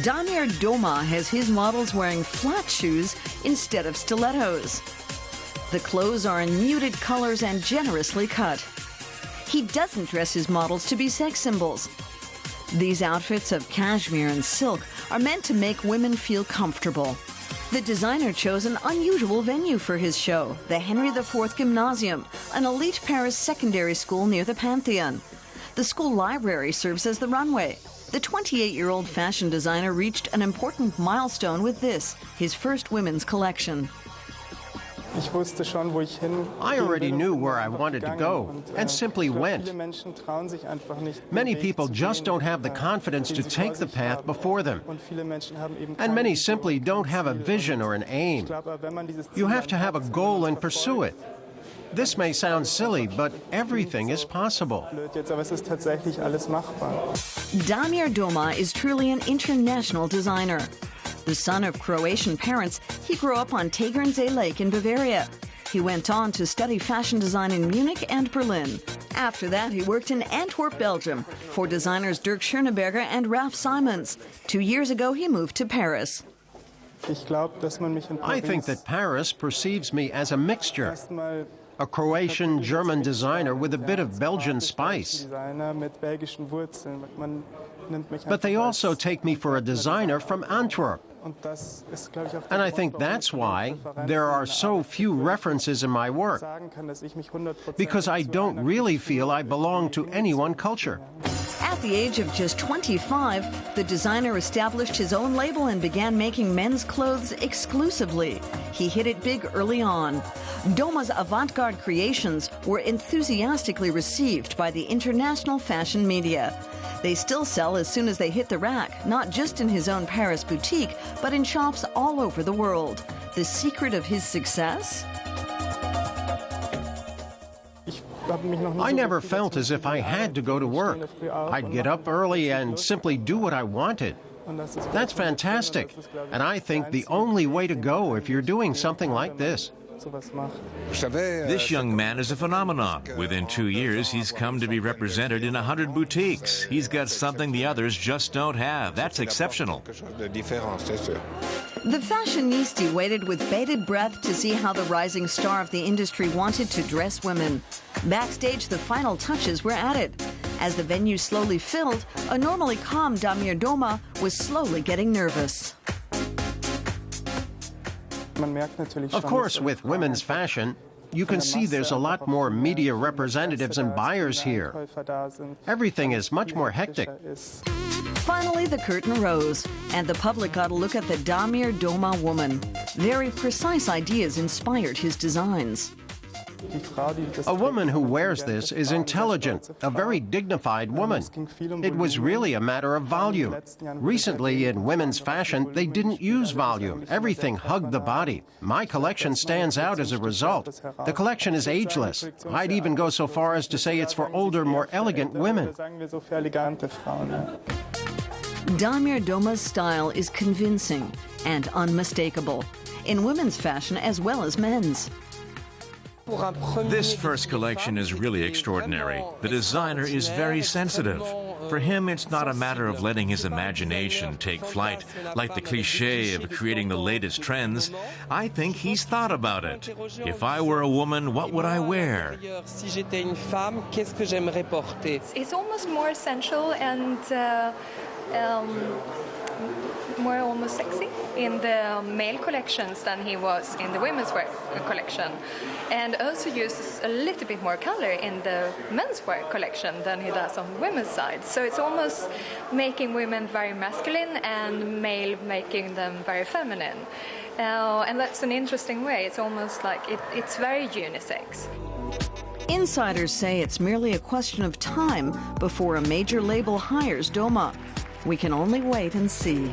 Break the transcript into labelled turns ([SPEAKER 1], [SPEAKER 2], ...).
[SPEAKER 1] Damir Doma has his models wearing flat shoes instead of stilettos. The clothes are in muted colors and generously cut. He doesn't dress his models to be sex symbols. These outfits of cashmere and silk are meant to make women feel comfortable. The designer chose an unusual venue for his show, the Henry IV Gymnasium, an elite Paris secondary school near the Pantheon. The school library serves as the runway. The 28-year-old fashion designer reached an important milestone with this, his first women's collection.
[SPEAKER 2] I already knew where I wanted to go and simply went. Many people just don't have the confidence to take the path before them. And many simply don't have a vision or an aim. You have to have a goal and pursue it. This may sound silly, but everything is possible.
[SPEAKER 1] Damir Doma is truly an international designer. The son of Croatian parents, he grew up on Tegernsee Lake in Bavaria. He went on to study fashion design in Munich and Berlin. After that, he worked in Antwerp, Belgium, for designers Dirk Schöneberger and Ralph Simons. 2 years ago, he moved to Paris.
[SPEAKER 2] I think that Paris perceives me as a mixture. A Croatian-German designer with a bit of Belgian spice. But they also take me for a designer from Antwerp. And I think that's why there are so few references in my work, because I don't really feel I belong to any one culture.
[SPEAKER 1] At the age of just 25, the designer established his own label and began making men's clothes exclusively. He hit it big early on. Doma's avant-garde creations were enthusiastically received by the international fashion media. They still sell as soon as they hit the rack, not just in his own Paris boutique, but in shops all over the world. The secret of his success?
[SPEAKER 2] I never felt as if I had to go to work. I'd get up early and simply do what I wanted. That's fantastic, and I think the only way to go if you're doing something like this.
[SPEAKER 3] This young man is a phenomenon. Within 2 years, he's come to be represented in 100 boutiques. He's got something the others just don't have. That's exceptional.
[SPEAKER 1] The fashionista waited with bated breath to see how the rising star of the industry wanted to dress women. Backstage, the final touches were added. As the venue slowly filled, a normally calm Damir Doma was slowly getting nervous.
[SPEAKER 2] Of course, with women's fashion, you can see there's a lot more media representatives and buyers here. Everything is much more hectic.
[SPEAKER 1] Finally, the curtain rose, and the public got a look at the Damir Doma woman. Very precise ideas inspired his designs.
[SPEAKER 2] A woman who wears this is intelligent, a very dignified woman. It was really a matter of volume. Recently, in women's fashion, they didn't use volume. Everything hugged the body. My collection stands out as a result. The collection is ageless. I'd even go so far as to say it's for older, more elegant women.
[SPEAKER 1] Damir Doma's style is convincing and unmistakable, in women's fashion as well as men's.
[SPEAKER 3] This first collection is really extraordinary. The designer is very sensitive. For him, it's not a matter of letting his imagination take flight, like the cliché of creating the latest trends. I think he's thought about it. If I were a woman, what would I wear?
[SPEAKER 4] It's almost more essential and more almost sexy in the male collections than he was in the women's wear collection, and also uses a little bit more color in the men's wear collection than he does on the women's side. So it's almost making women very masculine and male making them very feminine, and that's an interesting way. It's almost like it's very unisex.
[SPEAKER 1] Insiders say it's merely a question of time before a major label hires Doma. We can only wait and see.